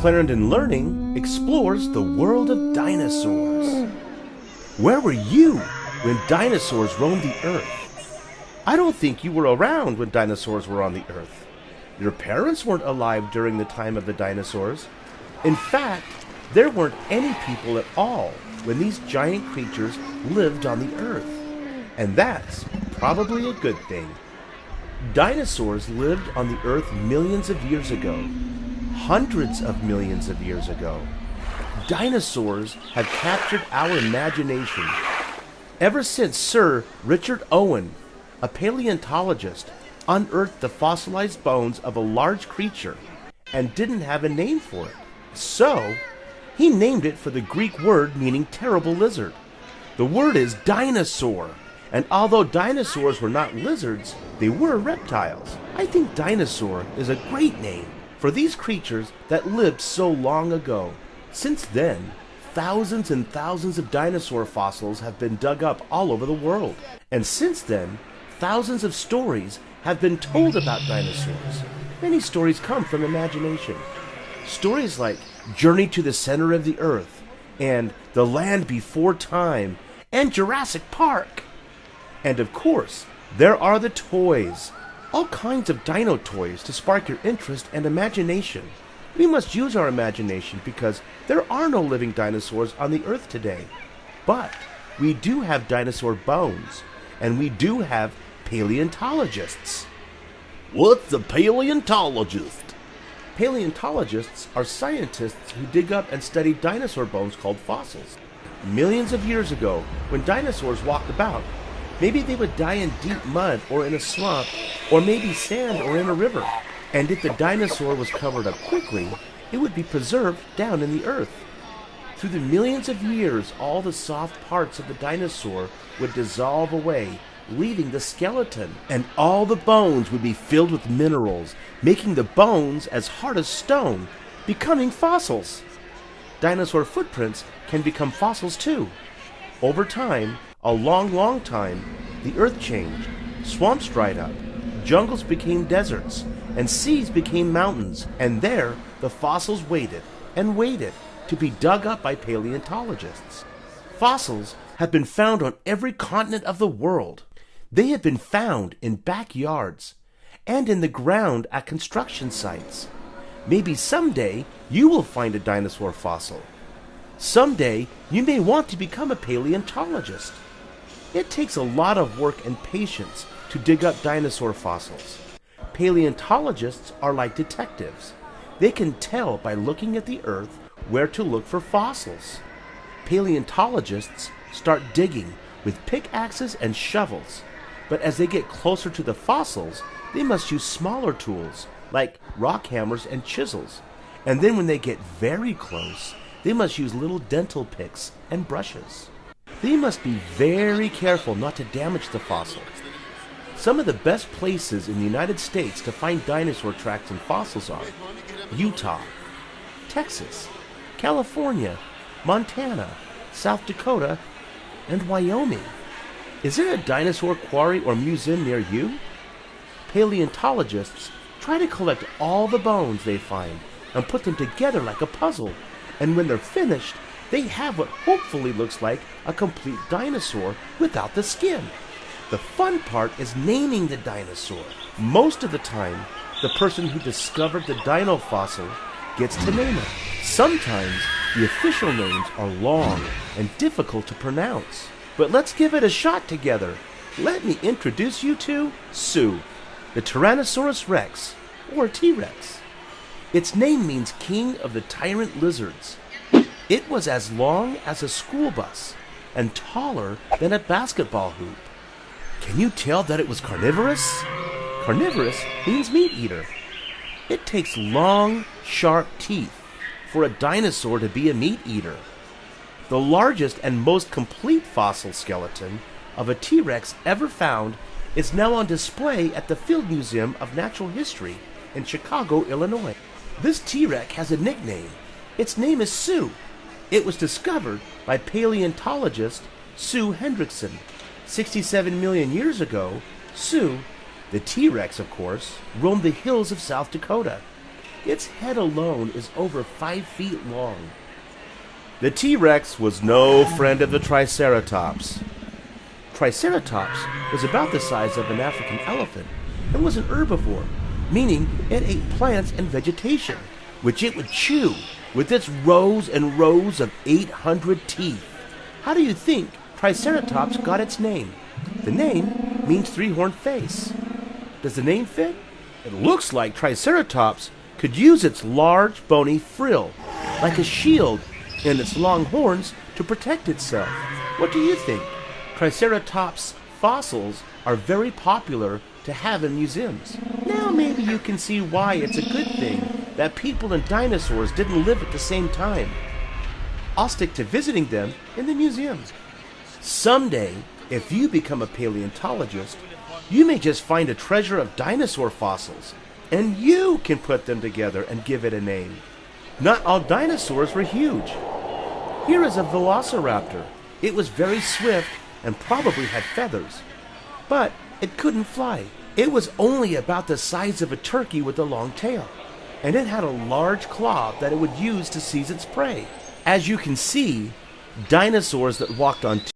Clarendon Learning explores the world of dinosaurs. Where were you when dinosaurs roamed the earth? I don't think you were around when dinosaurs were on the earth. Your parents weren't alive during the time of the dinosaurs. In fact, there weren't any people at all when these giant creatures lived on the earth. And that's probably a good thing. Dinosaurs lived on the earth millions of years ago, hundreds of millions of years ago. Dinosaurs have captured our imagination. Ever since Sir Richard Owen, a paleontologist, unearthed the fossilized bones of a large creature and didn't have a name for it. So, he named it for the Greek word meaning terrible lizard. The word is dinosaur, and although dinosaurs were not lizards, they were reptiles. I think dinosaur is a great name for these creatures that lived so long ago. Since then, thousands and thousands of dinosaur fossils have been dug up all over the world. And since then, thousands of stories have been told about dinosaurs. Many stories come from imagination. Stories like Journey to the Center of the Earth, and The Land Before Time, and Jurassic Park. And of course, there are the toys. All kinds of dino toys to spark your interest and imagination. We must use our imagination because there are no living dinosaurs on the earth today. But we do have dinosaur bones, and we do have paleontologists. What's a paleontologist? Paleontologists are scientists who dig up and study dinosaur bones called fossils. Millions of years ago, when dinosaurs walked about, maybe they would die in deep mud or in a swamp, or maybe sand or in a river. And if the dinosaur was covered up quickly, it would be preserved down in the earth. Through the millions of years, all the soft parts of the dinosaur would dissolve away, leaving the skeleton, and all the bones would be filled with minerals, making the bones as hard as stone, becoming fossils. Dinosaur footprints can become fossils too. Over time, a long time, the earth changed, swamps dried up, jungles became deserts, and seas became mountains, and there the fossils waited and waited to be dug up by paleontologists. Fossils have been found on every continent of the world. They have been found in backyards and in the ground at construction sites. Maybe someday you will find a dinosaur fossil. Someday you may want to become a paleontologist. It takes a lot of work and patience to dig up dinosaur fossils. Paleontologists are like detectives. They can tell by looking at the earth where to look for fossils. Paleontologists start digging with pickaxes and shovels, but as they get closer to the fossils, they must use smaller tools like rock hammers and chisels. And then when they get very close, they must use little dental picks and brushes. They must be very careful not to damage the fossils. Some of the best places in the United States to find dinosaur tracks and fossils are Utah, Texas, California, Montana, South Dakota, and Wyoming. Is there a dinosaur quarry or museum near you? Paleontologists try to collect all the bones they find and put them together like a puzzle, and when they're finished, they have what hopefully looks like a complete dinosaur without the skin. The fun part is naming the dinosaur. Most of the time, the person who discovered the dino fossil gets to name it. Sometimes the official names are long and difficult to pronounce. But let's give it a shot together. Let me introduce you to Sue, the Tyrannosaurus Rex, or T-Rex. Its name means king of the tyrant lizards. It was as long as a school bus and taller than a basketball hoop. Can you tell that it was carnivorous? Carnivorous means meat eater. It takes long, sharp teeth for a dinosaur to be a meat eater. The largest and most complete fossil skeleton of a T-Rex ever found is now on display at the Field Museum of Natural History in Chicago, Illinois. This T-Rex has a nickname. Its name is Sue. It was discovered by paleontologist Sue Hendrickson. 67 million years ago, Sue, the T-Rex of course, roamed the hills of South Dakota. Its head alone is over 5 feet long. The T-Rex was no friend of the Triceratops. Triceratops was about the size of an African elephant and was an herbivore, meaning it ate plants and vegetation, which it would chew with its rows and rows of 800 teeth. How do you think Triceratops got its name? The name means three-horned face. Does the name fit? It looks like Triceratops could use its large, bony frill, like a shield, and its long horns to protect itself. What do you think? Triceratops fossils are very popular to have in museums. Now maybe you can see why it's a good thing that people and dinosaurs didn't live at the same time. I'll stick to visiting them in the museum. Someday, if you become a paleontologist, you may just find a treasure of dinosaur fossils, and you can put them together and give it a name. Not all dinosaurs were huge. Here is a velociraptor. It was very swift and probably had feathers, but it couldn't fly. It was only about the size of a turkey with a long tail, and it had a large claw that it would use to seize its prey. As you can see, dinosaurs that walked on